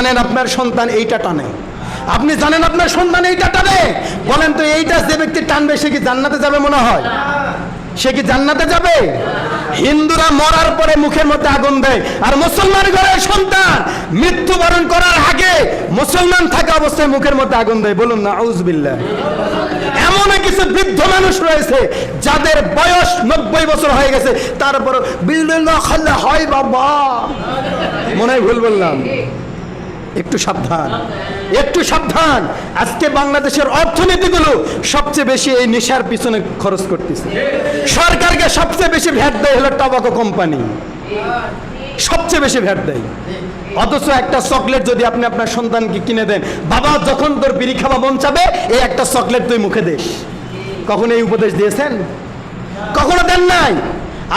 জানেন আপনার সন্তান এইটা টানে, আপনি জানেন আপনার সন্তান এইটা টানে, বলেন তো এইটা যে ব্যক্তি টানবে সে কি জান্নাতে যাবে মনে হয়? সে কি জান্নাতে যাবে? হিন্দুরা মরার পরে মুখের মধ্যে আগুন দেয়, আর মুসলমান ঘরের সন্তান মৃত্যুবরণ করার আগে মুসলমান থাকা অবস্থায় মুখের মধ্যে আগুন দেয়। বলুন না আউযুবিল্লাহ। এমন কিছু বৃদ্ধ মানুষ রয়েছে যাদের বয়স 90 বছর হয়ে গেছে, তারপর বিল্ডিং খাল্লা হয় বাবা, মনে হয় ভুল বললাম। একটু সাবধান, একটু সাবধান। আজকে বাংলাদেশের অর্থনীতিগুলো সবচেয়ে বেশি এই নেশার পিছনে খরচ করতেছে। সরকারকে সবচেয়ে বেশি ভ্যাট দেয় হলো টোবাকো কোম্পানি, সবচেয়ে বেশি ভ্যাট দেয়। অথচ একটা চকলেট যদি আপনি আপনার সন্তানকে কিনে দেন, বাবা যখন তোর বিড়ি খাওয়া মন চাবে এই একটা চকলেট তুই মুখে দিস, কখনো এই উপদেশ দিয়েছেন? কখনো দেন নাই।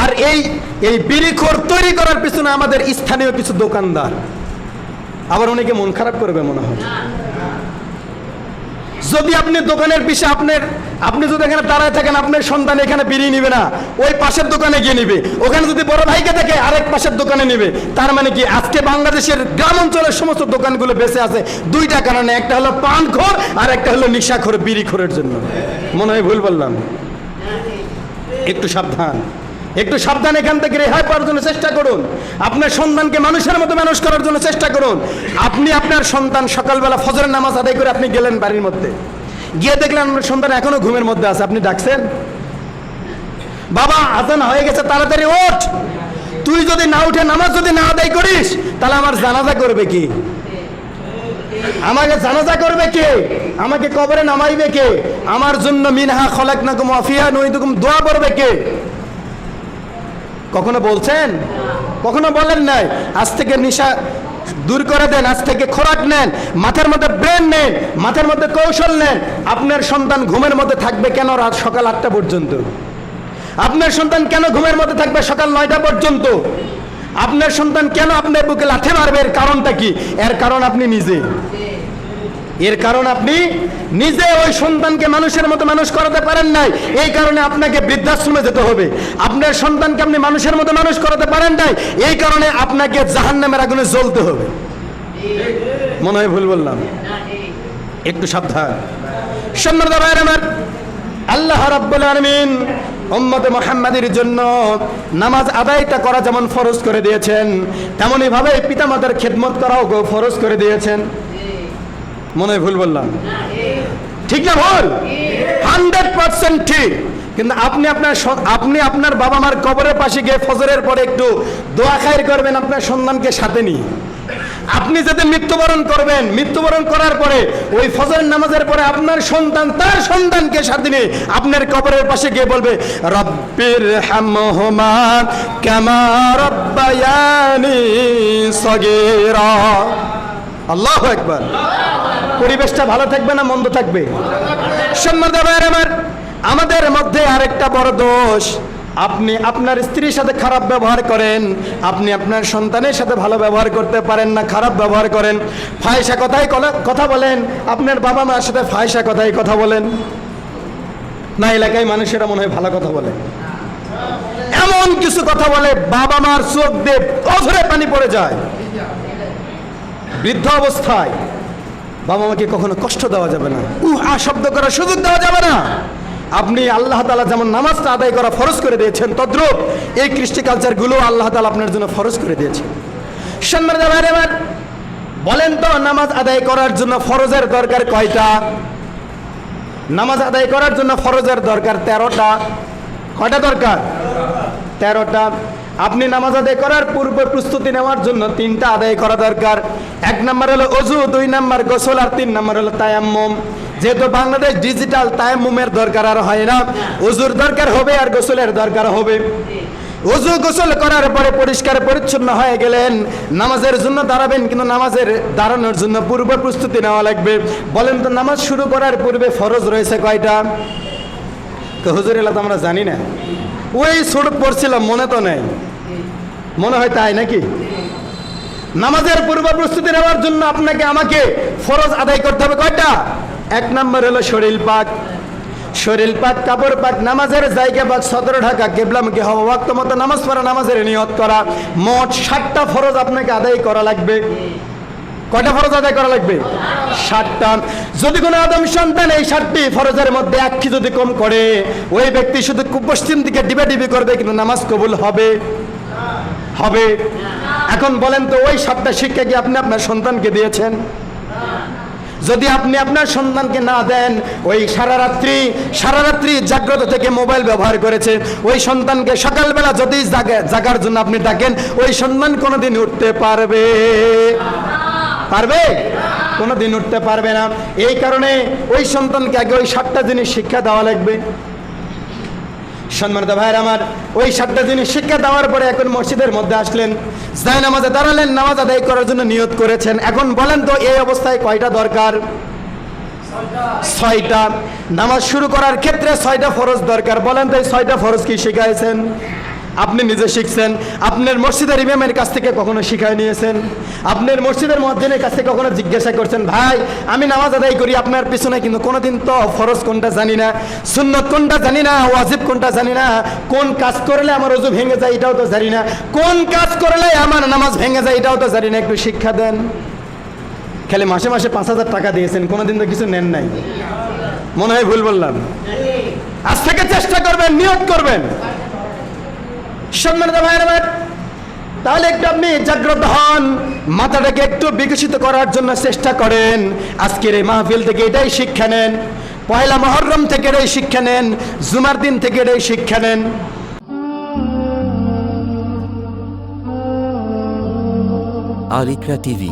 আর এই বিড়িখোর তৈরি করার পিছনে আমাদের স্থানীয় কিছু দোকানদার, আবার অনেকে মন খারাপ করবে মনে হয়। যদি আপনি দোকানের পিছে আপনি যদি এখানে দাঁড়ায় থাকেন, আপনার সন্তান এখানে বিড়ি নিবে না, ওই পাশের দোকানে গিয়ে নিবে। ওখানে যদি বড় ভাইকে দেখে আরেক পাশের দোকানে নিবে। তার মানে কি আজকে বাংলাদেশের গ্রাম অঞ্চলের সমস্ত দোকানগুলো বেঁচে আছে দুইটা কারণে, একটা হলো পানখোর আর একটা হলো নেশাখোর, বিড়িখোরের জন্য। মনে হয় ভুল বললাম। একটু সাবধান, একটু সাবধান। এখান থেকে রেহাই পাওয়ার জন্য চেষ্টা করুন। আপনার সন্তানকে মানুষের মতো মানুষ করার জন্য চেষ্টা করুন। আপনি আপনার সন্তান সকালবেলা ফজরের নামাজ আদায় করে আপনি গেলেন বাড়ির মধ্যে, গিয়ে দেখলেন আপনার সন্তান এখনো ঘুমের মধ্যে আছে। আপনি ডাকছেন, বাবা আজান হয়ে গেছে তাড়াতাড়ি ওঠ। তুই যদি না উঠে নামাজ যদি না আদায় করিস তাহলে আমার জানাজা করবে কি? আমাকে জানাজা করবে কে? আমাকে কবরে নামাইবে কে? আমার জন্য মিনহা খলাকনাকুম ওয়া ফিহা নুঈদুকুম দোয়া করবে কে? কখনো বলছেন? কখনো বলেন নাই? আজ থেকে নেশা দূর করে দেন, আজ থেকে খোরাক নেন, মাথার মধ্যে ব্রেন নেন, মাথার মধ্যে কৌশল নেন। আপনার সন্তান ঘুমের মধ্যে থাকবে কেন রাত সকাল 8টা পর্যন্ত? আপনার সন্তান কেন ঘুমের মধ্যে থাকবে সকাল 9টা পর্যন্ত? আপনার সন্তান কেন আপনার বুকে লাথি মারবে? এর কারণটা কি? এর কারণ আপনি নিজে। এর কারণ আপনি নিজে ওই সন্তানকে মানুষের মতো মানুষ করাতে পারেন নাই, এই কারণে আপনাকে বৃদ্ধাশ্রমে যেতে হবে। আপনার সন্তানকে আপনি মানুষের মতো মানুষ করাতে পারেন নাই, এই কারণে আপনাকে জাহান্নামের আগুনে জ্বলতে হবে। মনে হয় ভুল বললাম। একটু সাবধান। সম্মানিত ভাইরা আমার, আল্লাহ রাব্বুল আলামিন উম্মতে মুহাম্মাদের জন্য নামাজ আদায়টা করা যেমন ফরজ করে দিয়েছেন, তেমনি ভাবে পিতামাতার খেদমত করাও ফরজ করে দিয়েছেন। মনে হয় ভুল বললাম? ঠিক না ভুল? 100% ঠিক। কিন্তু আপনি আপনার বাবা মার কবরের পাশে গিয়ে ফজরের পরে একটু দোয়া খায়ের করবেন আপনার সন্তানকে সাথে নিয়ে। আপনি যাতে মৃত্যুবরণ করবেন, মৃত্যুবরণ করার পরে ওই ফজরের নামাজের পরে আপনার সন্তান তার সন্তানকে সাথে নিয়ে আপনার কবরের পাশে গিয়ে বলবে, রব্বির হামহুমা কামা রাব্বায়ানি সগীরা। আল্লাহু আকবার। পরিবেশটা ভালো থাকবে না মন্দ থাকবে? সম্মানিত ভাইরা আমার, আমাদের মধ্যে আরেকটা বড় দোষ, আপনি আপনার স্ত্রীর সাথে খারাপ ব্যবহার করেন, আপনি আপনার সন্তানের সাথে ভালো ব্যবহার করতে পারেন না, খারাপ ব্যবহার করেন, ফাহিশা কথায় কথা বলেন, আপনার বাবা মার সাথে ফাহিশা কথায় কথা বলেন। না এলাকায় মানুষেরা মনে হয় ভালো কথা বলে, এমন কিছু কথা বলে বাবা মার চোখ দিয়ে অঝরে পানি পড়ে যায়। বৃদ্ধ অবস্থায় বাবা মাকে কখনো কষ্ট দেওয়া যাবে না, শব্দ করার সুযোগ দেওয়া যাবে না। আপনি আল্লাহ তাআলা যেমন নামাজটা আদায় করা ফরজ করে দিয়েছেন, তদ্রূপ এই কৃষ্টি কালচারগুলো আল্লাহ তাআলা আপনার জন্য ফরজ করে দিয়েছেন। সম্মানিত ভাইরা আমার, বলেন তো নামাজ আদায় করার জন্য ফরজের দরকার কয়টা? নামাজ আদায় করার জন্য ফরজের দরকার 13টা। কয়টা দরকার? 13টা। আপনি নামাজ আদায় করার পূর্বে প্রস্তুতি নেওয়ার জন্য 3টা আদায় করা দরকার। 1 নম্বর হলো ওযু, 2 নম্বর গোসল, আর 3 নম্বর হলো তায়াম্মুম। যেহেতু বাংলাদেশ ডিজিটাল, তায়াম্মুমের দরকার আর হয় না, ওযুর দরকার হবে আর গোসলের দরকার হবে। ওযু গোসল করার পরে পরিষ্কার পরিচ্ছন্ন হয়ে গেলেন, নামাজের জন্য দাঁড়াবেন, কিন্তু নামাজের দাঁড়ানোর জন্য পূর্ব প্রস্তুতি নেওয়া লাগবে। বলেন তো নামাজ শুরু করার পূর্বে ফরজ রয়েছে কয়টা? তো হুজুর এলা তো আমরা জানি না, ওই ছোট পড়ছিলাম মনে তো নেই, মনে হয় তাই নাকি? নামাজের পূর্ব প্রস্তুতি নেওয়ার জন্য আপনাকে আমাকে ফরজ আদায় করতে হবে কয়টা? 1 নম্বর হলো শরীর পাক। শরীর পাক, কাপড় পাক, নামাজের জায়গা পাক, সদর ঢাকা, কিবলামুখী হওয়া, ওয়াক্ত মতো নামাজ পড়া, নামাজের নিয়ত করা, মোট 7টা ফরজ আপনাকে আদায় করা লাগবে। কয়টা ফরজ আদায় করা লাগবে? 7টা। যদি কোনো আদম সন্তান এই 7টি ফরজের মধ্যে একটি যদি কম করে, ওই ব্যক্তি শুধু পশ্চিম দিকে ডিবে করবে, কিন্তু নামাজ কবুল হবে? হবে। এখন বলেন তো, ওই 7টা শিক্ষা কি আপনি আপনার সন্তানকে দিয়েছেন? যদি আপনি আপনার সন্তানকে না দেন, ওই সারা রাত্রি জাগ্রত থেকে মোবাইল ব্যবহার করেছে, ওই সন্তানকে সকালবেলা যদি জাগার জন্য আপনি ডাকেন, ওই সন্তান কোনোদিন উঠতে পারবে? কোনোদিন উঠতে পারবে না। এই কারণে ওই সন্তানকে আগে ওই 7টা জিনিস শিক্ষা দেওয়া লাগবে। সম্মানিত ভাইয়ের আমার, ওই 7টা জিনিস শিক্ষা দেওয়ার পরে এখন মসজিদের মধ্যে আসলেন, যায় নামাজে দাঁড়ালেন, নামাজ আদায় করার জন্য নিয়ত করেছেন। এখন বলেন তো, এই অবস্থায় কয়টা দরকার? 6টা। নামাজ শুরু করার ক্ষেত্রে 6টা ফরজ দরকার। বলেন তো, এই 6টা ফরজ কি শিখাইছেন? আপনি নিজে শিখছেন? আপনার মসজিদের ইমামের কাছ থেকে কখনো শিখাই নিয়েছেন? আপনার মসজিদের মুয়াজ্জিনের কাছ থেকে কখনো জিজ্ঞাসা করছেন, ভাই আমি নামাজ আদায় করি আপনার পিছনে, কিন্তু কোনোদিন তো ফরজ কোনটা জানি না, সুন্নত কোনটা জানি না, ওয়াজিব কোনটা জানি না, কোন কাজ করলে আমার ওযু ভেঙে যায় এটাও তো জানি না, কোন কাজ করলে আমার নামাজ ভেঙে যায় এটাও তো জানি না, একটু শিক্ষা দেন। খালি মাসে মাসে 5,000 টাকা দিয়েছেন, কোনোদিন তো কিছু নেন নাই। মনে হয় ভুল বললাম? আজ থেকে চেষ্টা করবেন, নিয়ত করবেন। সম্মানিত ভাইয়েরা, তাহলে একটু আপনি জাগ্রত হন, মাথাটাকে একটু বিকশিত করার জন্য চেষ্টা করেন। আজকের এই মাহফিল থেকে এটাই শিক্ষা নেন, পয়লা মুহররম থেকে এটাই শিক্ষা নেন, জুমার দিন থেকে এটাই শিক্ষা নেন। আল ইকরা টিভি।